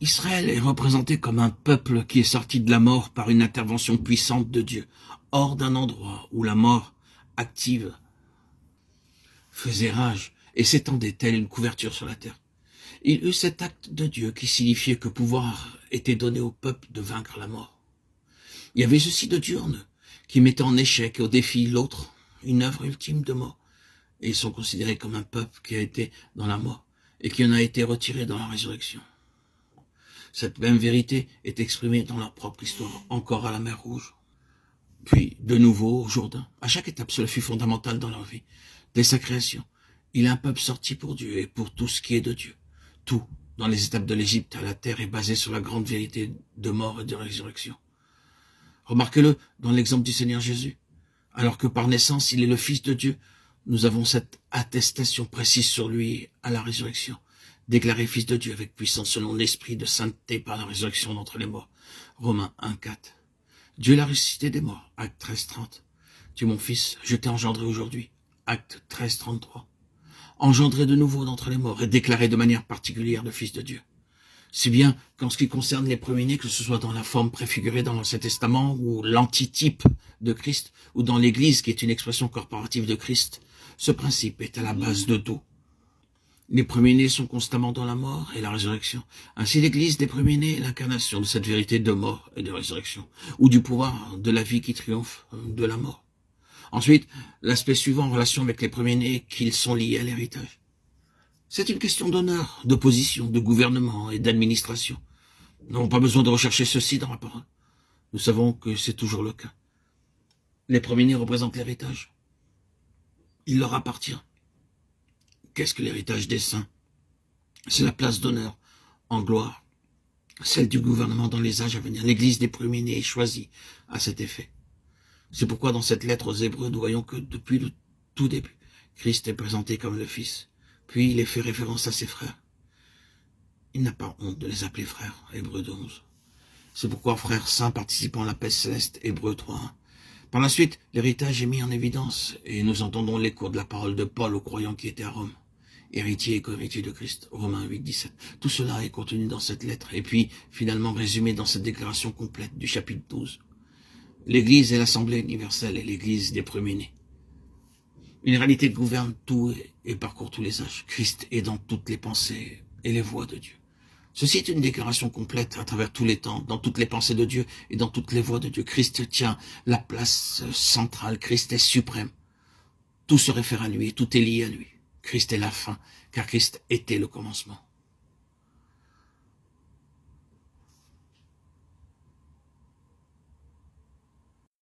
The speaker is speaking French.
Israël est représenté comme un peuple qui est sorti de la mort par une intervention puissante de Dieu, hors d'un endroit où la mort active faisait rage et s'étendait telle une couverture sur la terre. Il eut cet acte de Dieu qui signifiait que pouvoir était donné au peuple de vaincre la mort. Il y avait ceci de diurne qui mettait en échec et au défi l'autre, une œuvre ultime de mort. Et ils sont considérés comme un peuple qui a été dans la mort et qui en a été retiré dans la résurrection. Cette même vérité est exprimée dans leur propre histoire, encore à la mer Rouge, puis de nouveau au Jourdain. À chaque étape, cela fut fondamental dans leur vie. Dès sa création, il est un peuple sorti pour Dieu et pour tout ce qui est de Dieu. Tout, dans les étapes de l'Égypte à la terre, est basé sur la grande vérité de mort et de résurrection. Remarquez-le dans l'exemple du Seigneur Jésus. Alors que par naissance, il est le Fils de Dieu, nous avons cette attestation précise sur lui à la résurrection. Déclaré Fils de Dieu avec puissance selon l'esprit de sainteté par la résurrection d'entre les morts. Romains 1,4. Dieu l'a ressuscité des morts. Acte 13,30. Tu es mon fils, je t'ai engendré aujourd'hui. Acte 13,33. Engendré de nouveau d'entre les morts et déclaré de manière particulière le Fils de Dieu. Si bien qu'en ce qui concerne les premiers-nés, que ce soit dans la forme préfigurée dans l'Ancien Testament ou l'antitype de Christ, ou dans l'Église qui est une expression corporative de Christ, ce principe est à la base de tout. Les premiers-nés sont constamment dans la mort et la résurrection. Ainsi l'Église des premiers-nés est l'incarnation de cette vérité de mort et de résurrection, ou du pouvoir de la vie qui triomphe de la mort. Ensuite, l'aspect suivant en relation avec les premiers-nés, qu'ils sont liés à l'héritage. C'est une question d'honneur, de position, de gouvernement et d'administration. Nous n'avons pas besoin de rechercher ceci dans la parole. Nous savons que c'est toujours le cas. Les premiers-nés représentent l'héritage. Il leur appartient. Qu'est-ce que l'héritage des saints? C'est la place d'honneur en gloire, celle du gouvernement dans les âges à venir. L'Église des premiers-nés est choisie à cet effet. C'est pourquoi dans cette lettre aux Hébreux, nous voyons que depuis le tout début, Christ est présenté comme le Fils. Puis il est fait référence à ses frères. Il n'a pas honte de les appeler frères, Hébreux 12. C'est pourquoi frères saints participant à la paix céleste, Hébreux 3.1. Par la suite, l'héritage est mis en évidence et nous entendons l'écho de la parole de Paul aux croyants qui étaient à Rome. Héritier et co-héritier de Christ, Romains 8.17. Tout cela est contenu dans cette lettre et puis finalement résumé dans cette déclaration complète du chapitre 12. L'Église est l'Assemblée universelle et l'Église des premiers-nés. Une réalité qui gouverne tout et parcourt tous les âges. Christ est dans toutes les pensées et les voies de Dieu. Ceci est une déclaration complète à travers tous les temps, dans toutes les pensées de Dieu et dans toutes les voies de Dieu. Christ tient la place centrale. Christ est suprême. Tout se réfère à lui et tout est lié à lui. Christ est la fin, car Christ était le commencement.